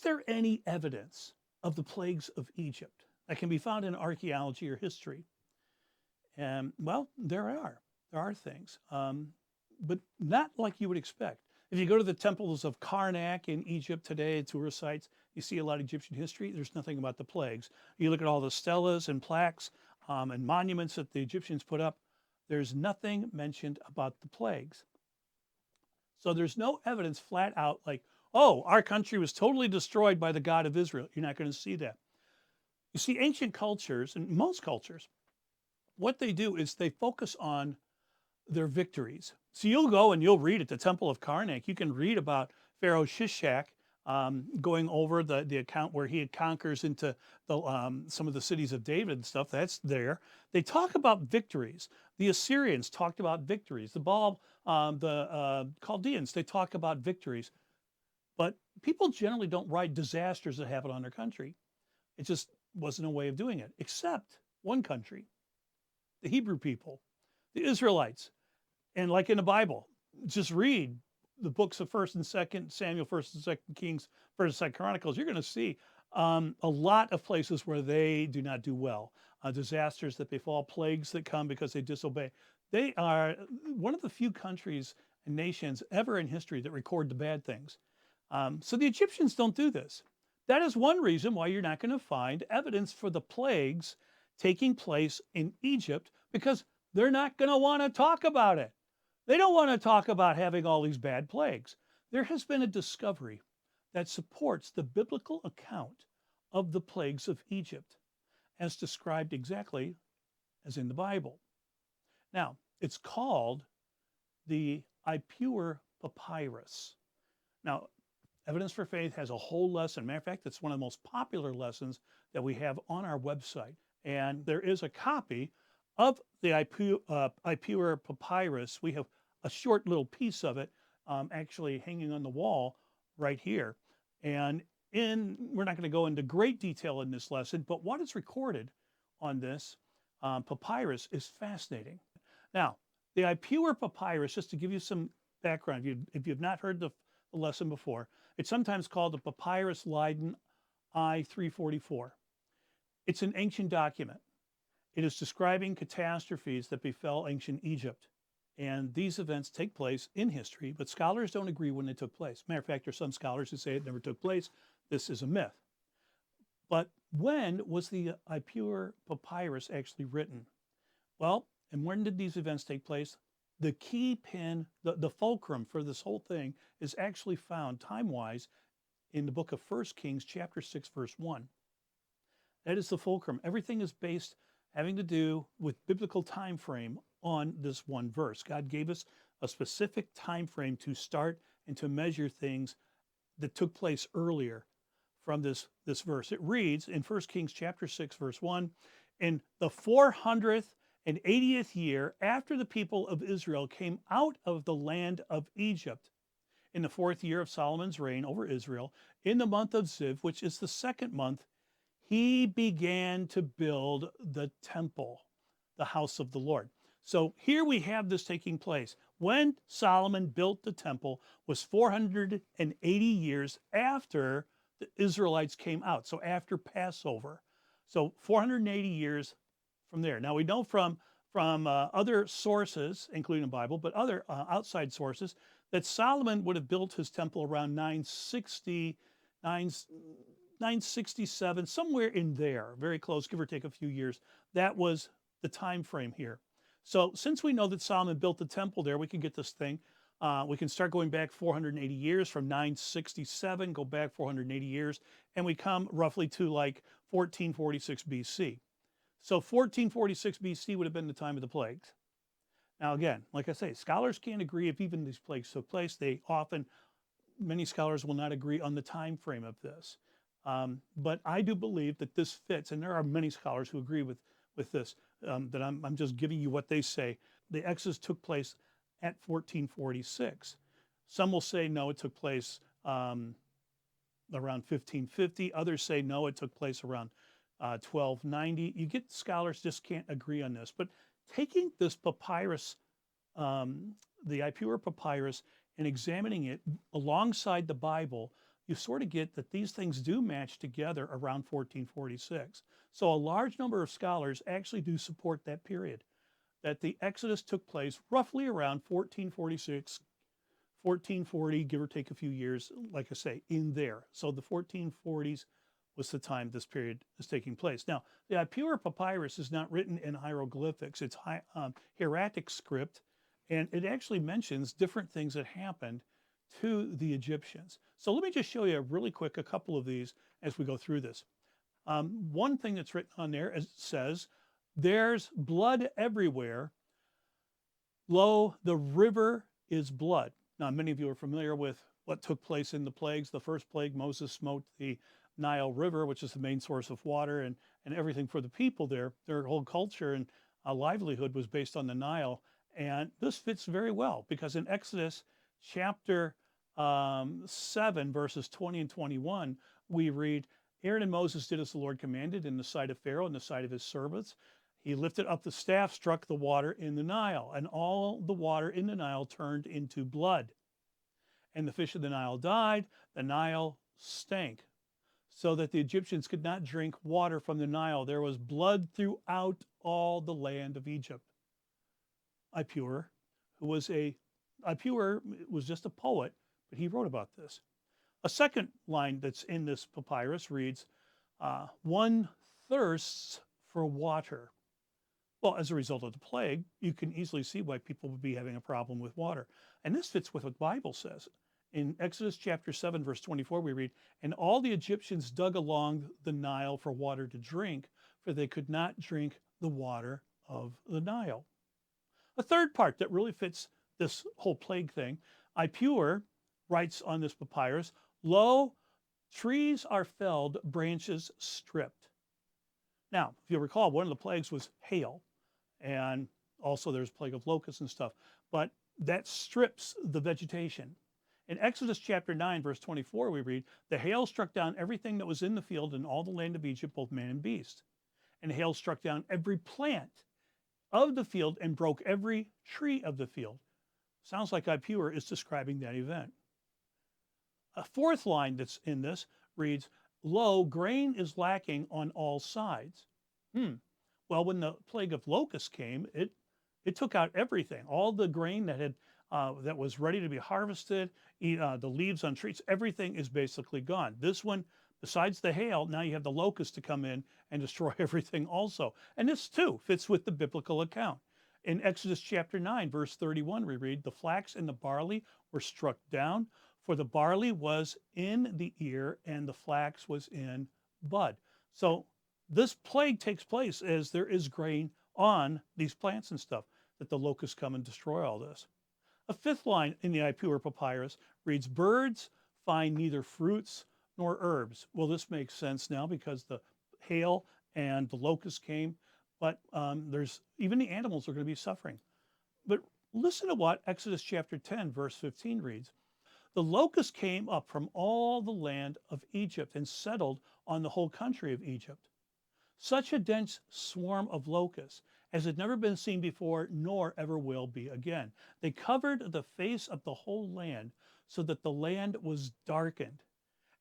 is there any evidence of the plagues of Egypt that can be found in archaeology or history? And well, there are. There are things, but not like you would expect. If you go to the temples of Karnak in Egypt today, tourist sites, you see a lot of Egyptian history. There's nothing about the plagues. You look at all the stelas and plaques and monuments that the Egyptians put up. There's nothing mentioned about the plagues. So there's no evidence flat out like, oh, our country was totally destroyed by the God of Israel. You're not going to see that. You see, ancient cultures and most cultures, what they do is they focus on their victories. So you'll go and you'll read at the Temple of Karnak. You can read about Pharaoh Shishak going over the account where he conquers into some of the cities of David and stuff. That's there. They talk about victories. The Assyrians talked about victories. The Chaldeans, they talk about victories. But people generally don't write disasters that happen on their country. It just wasn't a way of doing it, except one country, the Hebrew people, the Israelites. And like in the Bible, just read the books of First and Second Samuel, First and Second Kings, First and Second Chronicles. You're going to see a lot of places where they do not do well, disasters that befall, plagues that come because they disobey. They are one of the few countries and nations ever in history that record the bad things. So the Egyptians don't do this. That is one reason why you're not going to find evidence for the plagues taking place in Egypt, because they're not going to want to talk about it. They don't want to talk about having all these bad plagues. There has been a discovery that supports the biblical account of the plagues of Egypt as described exactly as in the Bible. Now, it's called the Ipuwer Papyrus. Now, Evidence for Faith has a whole lesson. Matter of fact, it's one of the most popular lessons that we have on our website. And there is a copy of the Ipuwer Papyrus. We have a short little piece of it actually hanging on the wall right here. And we're not going to go into great detail in this lesson, but what is recorded on this papyrus is fascinating. Now, the Ipuwer Papyrus, just to give you some background, if you've not heard the lesson before, it's sometimes called the Papyrus Leiden I-344. It's an ancient document. It is describing catastrophes that befell ancient Egypt. And these events take place in history, but scholars don't agree when they took place. Matter of fact, there are some scholars who say it never took place. This is a myth. But when was the Ipuwer Papyrus actually written? Well, and when did these events take place? The key pin, the fulcrum for this whole thing is actually found time-wise in the book of 1 Kings chapter 6, verse 1. That is the fulcrum. Everything is based having to do with biblical time frame on this one verse. God gave us a specific time frame to start and to measure things that took place earlier from this verse. It reads in 1 Kings chapter 6, verse 1, in the 480th year after the people of Israel came out of the land of Egypt, in the 4th year of Solomon's reign over Israel, in the month of Ziv, which is the 2nd month, he began to build the temple, the house of the Lord. So here we have this taking place. When Solomon built the temple was 480 years after the Israelites came out, so after Passover. So 480 years from there. Now we know from other sources, including the Bible, but other outside sources, that Solomon would have built his temple around 967, somewhere in there, very close, give or take a few years. That was the time frame here. So since we know that Solomon built the temple there, we can get this thing. We can start going back 480 years from 967, go back 480 years, and we come roughly to like 1446 BC. So 1446 BC would have been the time of the plagues. Now again, like I say, scholars can't agree if even these plagues took place. Many scholars will not agree on the time frame of this. But I do believe that this fits, and there are many scholars who agree with this, that I'm just giving you what they say. The Exodus took place at 1446. Some will say, no, it took place around 1550. Others say, no, it took place around 1290. You get scholars just can't agree on this. But taking this papyrus, the Ipuwer Papyrus, and examining it alongside the Bible, you sort of get that these things do match together around 1446. So a large number of scholars actually do support that period, that the Exodus took place roughly around 1446, 1440, give or take a few years, like I say, in there. So the 1440s was the time this period is taking place. Now, the Ipuwer papyrus is not written in hieroglyphics. It's hieratic script, and it actually mentions different things that happened to the Egyptians. So let me just show you really quick a couple of these as we go through this. One thing that's written on there says, "There's blood everywhere. Lo, the river is blood." Now, many of you are familiar with what took place in the plagues. The first plague, Moses smote the Nile River, which is the main source of water and everything for the people there. Their whole culture and livelihood was based on the Nile. And this fits very well because in Exodus chapter 7, verses 20 and 21, we read, "Aaron and Moses did as the Lord commanded in the sight of Pharaoh and the sight of his servants. He lifted up the staff, struck the water in the Nile, and all the water in the Nile turned into blood. And the fish of the Nile died. The Nile stank, so that the Egyptians could not drink water from the Nile. There was blood throughout all the land of Egypt." Ipuwer, Ipuwer was just a poet, but he wrote about this. A second line that's in this papyrus reads, "One thirsts for water." Well, as a result of the plague, you can easily see why people would be having a problem with water. And this fits with what the Bible says. In Exodus chapter 7, verse 24, we read, "And all the Egyptians dug along the Nile for water to drink, for they could not drink the water of the Nile." A third part that really fits this whole plague thing, Ipuwer writes on this papyrus, "Lo, trees are felled, branches stripped." Now, if you recall, one of the plagues was hail, and also there's plague of locusts and stuff, but that strips the vegetation. In Exodus chapter 9, verse 24, we read, "The hail struck down everything that was in the field in all the land of Egypt, both man and beast. And hail struck down every plant of the field and broke every tree of the field." Sounds like Ipuwer is describing that event. A fourth line that's in this reads, "Lo, grain is lacking on all sides." Well, when the plague of locusts came, it took out everything, all the grain that was ready to be harvested, the leaves on trees, everything is basically gone. This one, besides the hail, now you have the locusts to come in and destroy everything also. And this too fits with the biblical account. In Exodus chapter 9, verse 31, we read, "The flax and the barley were struck down, for the barley was in the ear and the flax was in bud." So this plague takes place as there is grain on these plants and stuff, that the locusts come and destroy all this. A fifth line in the Ipuwer papyrus reads, "Birds find neither fruits nor herbs." Well, this makes sense now because the hail and the locusts came, but there's even the animals are going to be suffering. But listen to what Exodus chapter 10, verse 15 reads. "The locusts came up from all the land of Egypt and settled on the whole country of Egypt. Such a dense swarm of locusts as had never been seen before, nor ever will be again. They covered the face of the whole land so that the land was darkened.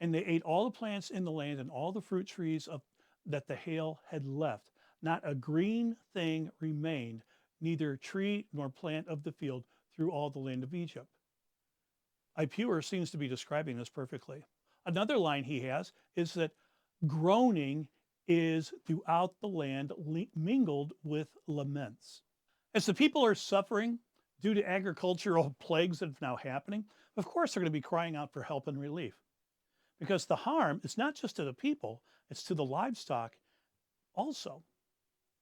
And they ate all the plants in the land and all the fruit trees that the hail had left. Not a green thing remained, neither tree nor plant of the field through all the land of Egypt." Ipuwer seems to be describing this perfectly. Another line he has is that groaning is throughout the land mingled with laments. As the people are suffering due to agricultural plagues that are now happening, of course they're going to be crying out for help and relief. Because the harm is not just to the people, it's to the livestock also.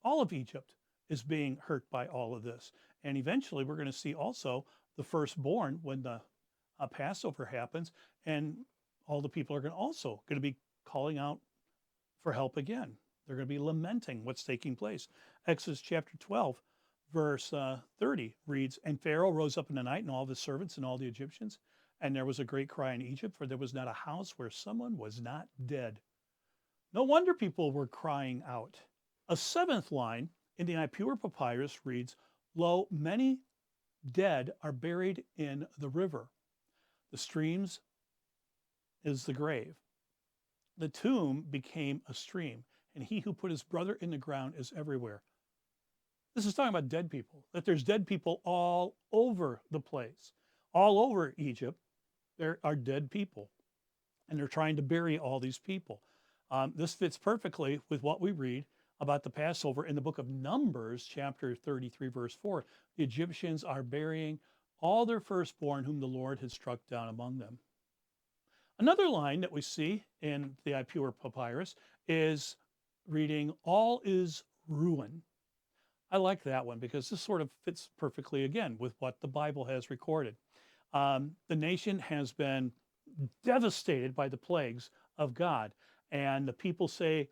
All of Egypt is being hurt by all of this. And eventually we're going to see also the firstborn when the Passover happens, and all the people are also going to be calling out for help again. They're going to be lamenting what's taking place. Exodus chapter 12, verse 30 reads, "And Pharaoh rose up in the night and all of his servants and all the Egyptians, and there was a great cry in Egypt, for there was not a house where someone was not dead." No wonder people were crying out. A seventh line in the Ipuwer papyrus reads, "Lo, many dead are buried in the river. The streams is the grave. The tomb became a stream, and he who put his brother in the ground is everywhere. This is talking about dead people, that there's dead people all over the place. All over Egypt, there are dead people, and they're trying to bury all these people. This fits perfectly with what we read about the Passover in the book of Numbers, chapter 33, verse 4. The Egyptians are burying all their firstborn whom the Lord has struck down among them. Another line that we see in the Ipuwer papyrus is reading, all is ruin. I like that one because this sort of fits perfectly again with what the Bible has recorded. The nation has been devastated by the plagues of God. And the people say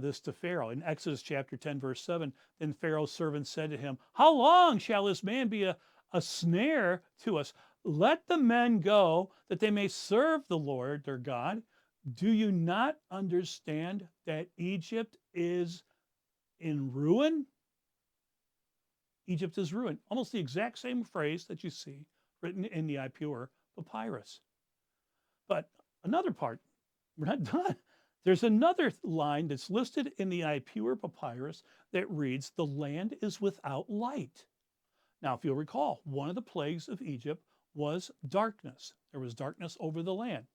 this to Pharaoh. In Exodus chapter 10, verse 7, then Pharaoh's servants said to him, how long shall this man be a snare to us? Let the men go that they may serve the Lord their God. Do you not understand that Egypt is in ruin? Egypt is ruined. Almost the exact same phrase that you see written in the Ipuwer papyrus. But another part, we're not done. There's another line that's listed in the Ipuwer papyrus that reads, the land is without light. Now, if you'll recall, one of the plagues of Egypt was darkness. There was darkness over the land.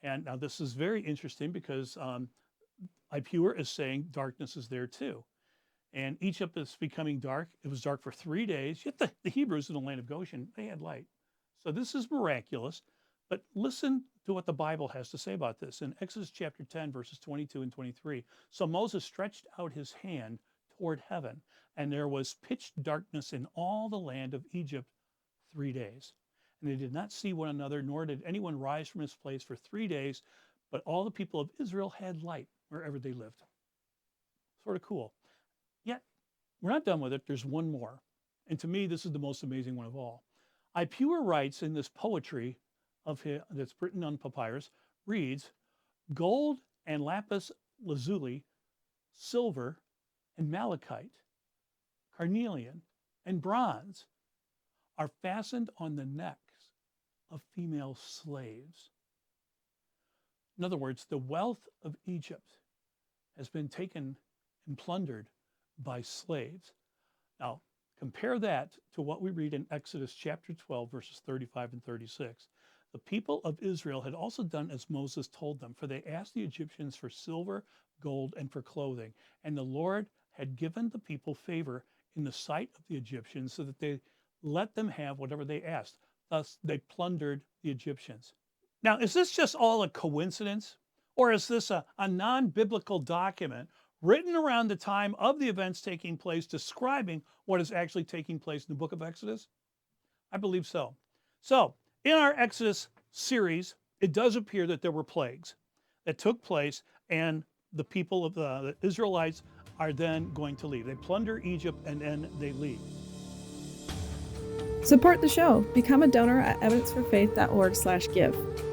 And now this is very interesting because Ipuwer is saying darkness is there too. And Egypt is becoming dark. It was dark for 3 days. Yet the Hebrews in the land of Goshen, they had light. So this is miraculous. But listen to what the Bible has to say about this. In Exodus chapter 10, verses 22 and 23, so Moses stretched out his hand toward heaven, and there was pitch darkness in all the land of Egypt 3 days. And they did not see one another, nor did anyone rise from his place for 3 days, but all the people of Israel had light wherever they lived. Sort of cool. Yet, we're not done with it. There's one more. And to me, this is the most amazing one of all. Ipuwer writes in this poetry of his, that's written on papyrus, reads, gold and lapis lazuli, silver and malachite, carnelian and bronze are fastened on the necks of female slaves. In other words, the wealth of Egypt has been taken and plundered by slaves. Now, compare that to what we read in Exodus chapter 12, verses 35 and 36. The people of Israel had also done as Moses told them, for they asked the Egyptians for silver, gold, and for clothing. And the Lord had given the people favor in the sight of the Egyptians so that they let them have whatever they asked. Thus, they plundered the Egyptians. Now, is this just all a coincidence? Or is this a non-biblical document written around the time of the events taking place, describing what is actually taking place in the book of Exodus? I believe so. So, in our Exodus series, it does appear that there were plagues that took place, and the people of the Israelites are then going to leave. They plunder Egypt, and then they leave. Support the show. Become a donor at evidenceforfaith.org/give.